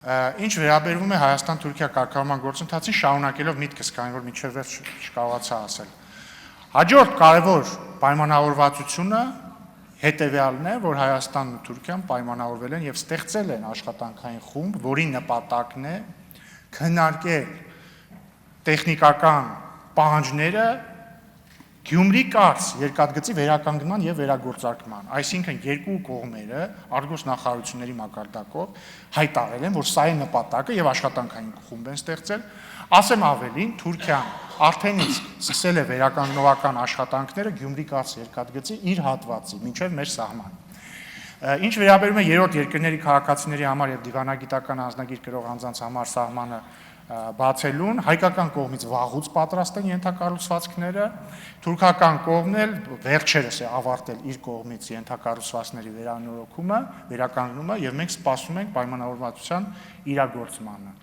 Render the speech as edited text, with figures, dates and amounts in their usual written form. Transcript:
Ինչ վերաբերվում է Հայաստան-Թուրքիա կարգավորման գործընթացին, շարունակելով միտքս, քանի որ մինչև վերջ չկարողացա ասել։ Հաջորդ կարևոր պայմանավորվածությունը հետևյալն է, որ Հայաստանն ու Թուրքիան պայմանավորվել են եւ ստեղծել են աշխատանքային խումբ, որի նպատակն է քննարկել տեխնիկական պահանջները Գյումրի կարծ երկաթգծի վերականգնման եւ վերագործարկման, այսինքն երկու կողմերը արգոս նախարարությունների մակարդակով հայտարարել են, որ սա է նպատակը եւ աշխատանքային խումբ են ստեղծել, ասեմ ավելին, Թուրքիան արդեն իսկ սկսել է վերականգնողական աշխատանքները Գյումրի կարծ երկաթգծի իր հատվածի, մինչեւ մեր սահման։ Ինչ վերաբերում է երրորդ երկրների քաղաքացիների համար եւ դիվանագիտական անձնագիր կրող անձանց համար սահմանը բացելուն, հայկական կողմից վաղուց պատրաստ են ենթակառուցվածքները, թուրքական կողմն էլ վերջերս է ավարտել իր կողմից ենթակառուցվածքների վերանորոգումը, վերականգնումը եւ մենք սպասում ենք պայմանավորվածության իրագործմանը։